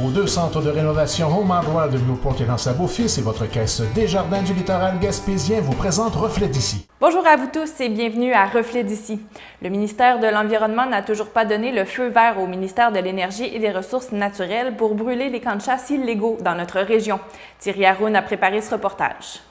Vos 2 centres de rénovation Home Hardware de Newport et dans Sabot-Fils et votre caisse Desjardins du littoral gaspésien vous présentent Reflet d'ici. Bonjour à vous tous et bienvenue à Reflet d'ici. Le ministère de l'Environnement n'a toujours pas donné le feu vert au ministère de l'Énergie et des Ressources naturelles pour brûler les camps de chasse illégaux dans notre région. Thierry Haroun a préparé ce reportage.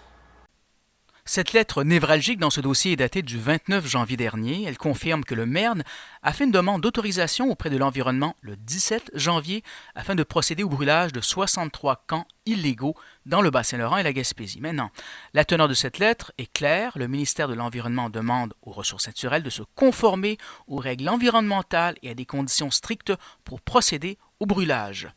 Cette lettre névralgique dans ce dossier est datée du 29 janvier dernier. Elle confirme que le MERN a fait une demande d'autorisation auprès de l'Environnement le 17 janvier afin de procéder au brûlage de 63 camps illégaux dans le Bas-Saint-Laurent et la Gaspésie. Maintenant, la teneur de cette lettre est claire. Le ministère de l'Environnement demande aux ressources naturelles de se conformer aux règles environnementales et à des conditions strictes pour procéder au brûlage.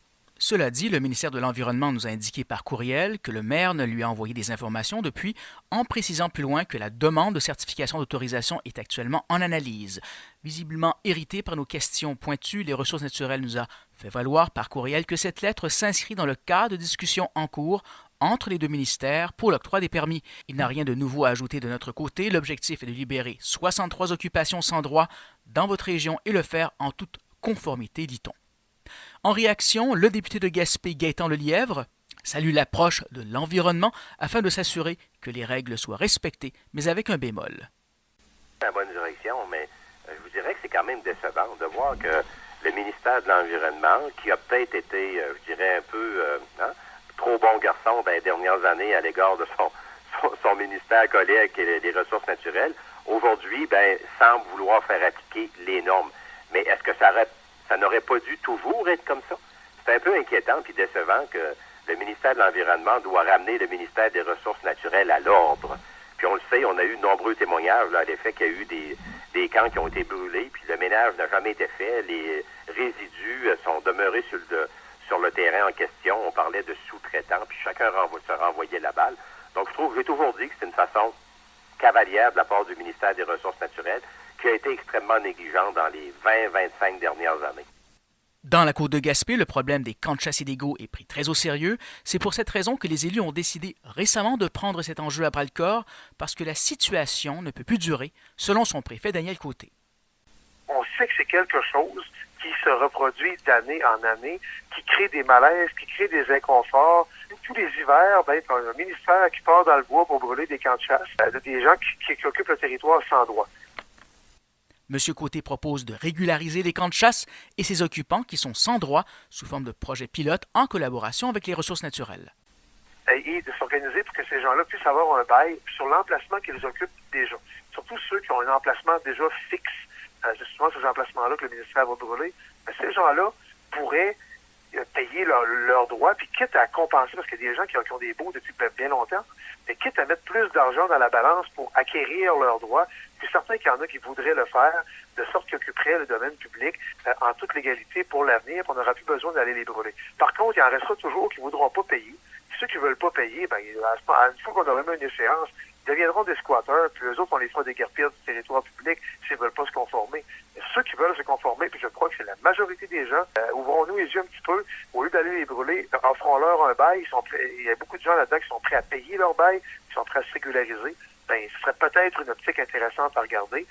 Cela dit, le ministère de l'Environnement nous a indiqué par courriel que le MERN lui a envoyé des informations depuis, en précisant plus loin que la demande de certification d'autorisation est actuellement en analyse. Visiblement irrité par nos questions pointues, les ressources naturelles nous a fait valoir par courriel que cette lettre s'inscrit dans le cadre de discussions en cours entre les deux ministères pour l'octroi des permis. Il n'a rien de nouveau à ajouter de notre côté. L'objectif est de libérer 63 occupations sans droit dans votre région et le faire en toute conformité, dit-on. En réaction, le député de Gaspé, Gaétan Lelièvre, salue l'approche de l'environnement afin de s'assurer que les règles soient respectées, mais avec un bémol. C'est la bonne direction, mais je vous dirais que c'est quand même décevant de voir que le ministère de l'Environnement, qui a peut-être été, je dirais, un peu trop bon garçon dans les dernières années à l'égard de son ministère collègue et les ressources naturelles, aujourd'hui, semble vouloir faire appliquer les normes. Mais est-ce que ça n'aurait pas dû toujours être comme ça? C'est un peu inquiétant et décevant que le ministère de l'Environnement doit ramener le ministère des Ressources naturelles à l'ordre. Puis on le sait, on a eu de nombreux témoignages là, à l'effet qu'il y a eu des camps qui ont été brûlés, puis le ménage n'a jamais été fait. Les résidus sont demeurés sur le terrain en question. On parlait de sous-traitants, puis chacun se renvoyait la balle. Donc j'ai toujours dit que c'est une façon cavalière de la part du ministère des Ressources naturelles qui a été extrêmement négligent dans les 20-25 dernières années. Dans la côte de Gaspé, le problème des camps de chasse illégaux est pris très au sérieux. C'est pour cette raison que les élus ont décidé récemment de prendre cet enjeu à bras-le-corps parce que la situation ne peut plus durer, selon son préfet Daniel Côté. On sait que c'est quelque chose qui se reproduit d'année en année, qui crée des malaises, qui crée des inconforts. Tous les hivers, il y a un ministère qui part dans le bois pour brûler des camps de chasse, des gens qui occupent le territoire sans droit. M. Côté propose de régulariser les camps de chasse et ses occupants qui sont sans droit sous forme de projet pilote en collaboration avec les ressources naturelles. Et de s'organiser pour que ces gens-là puissent avoir un bail sur l'emplacement qu'ils occupent déjà. Surtout ceux qui ont un emplacement déjà fixe. C'est souvent ces emplacements-là que le ministère va brûler. Mais ces gens-là pourraient payer leurs droits, puis quitte à compenser, parce qu'il y a des gens qui ont des baux depuis bien longtemps, mais quitte à mettre plus d'argent dans la balance pour acquérir leurs droits, puis certains qu'il y en a qui voudraient le faire, de sorte qu'ils occuperaient le domaine public en toute légalité pour l'avenir, puis on n'aura plus besoin d'aller les brûler. Par contre, il en restera toujours qui ne voudront pas payer. Puis ceux qui ne veulent pas payer, une fois qu'on aura même une échéance, ils deviendront des squatteurs, puis eux autres, on les fera déguerpir du territoire public s'ils ne veulent pas se conformer. Mais ceux qui veulent se conformer, puis je crois que c'est la majorité des gens, ouvrons-nous les yeux un petit peu, au lieu d'aller les brûler, offrons-leur un bail. Il y a beaucoup de gens là-dedans qui sont prêts à payer leur bail, qui sont prêts à se régulariser. Ce serait peut-être une optique intéressante à regarder.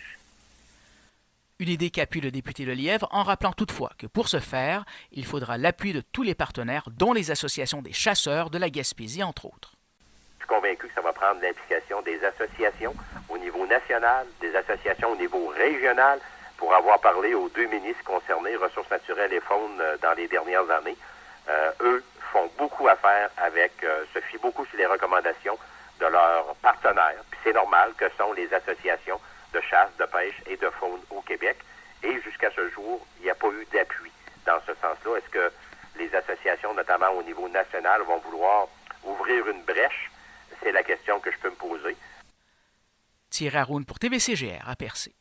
Une idée qu'appuie le député Lelièvre en rappelant toutefois que pour ce faire, il faudra l'appui de tous les partenaires, dont les associations des chasseurs de la Gaspésie, entre autres. Je suis convaincu que ça va prendre l'implication des associations au niveau national, des associations au niveau régional, pour avoir parlé aux deux ministres concernés, Ressources naturelles et Faune, dans les dernières années. Eux font beaucoup affaire avec, se fient beaucoup sur les recommandations de leurs partenaires. Puis c'est normal que sont les associations de chasse, de pêche et de faune au Québec. Et jusqu'à ce jour, il n'y a pas eu d'appui dans ce sens-là. Est-ce que les associations, notamment au niveau national, vont vouloir ouvrir une brèche? C'est la question que je peux me poser. Thierry Haroun pour TVCGR à Percé.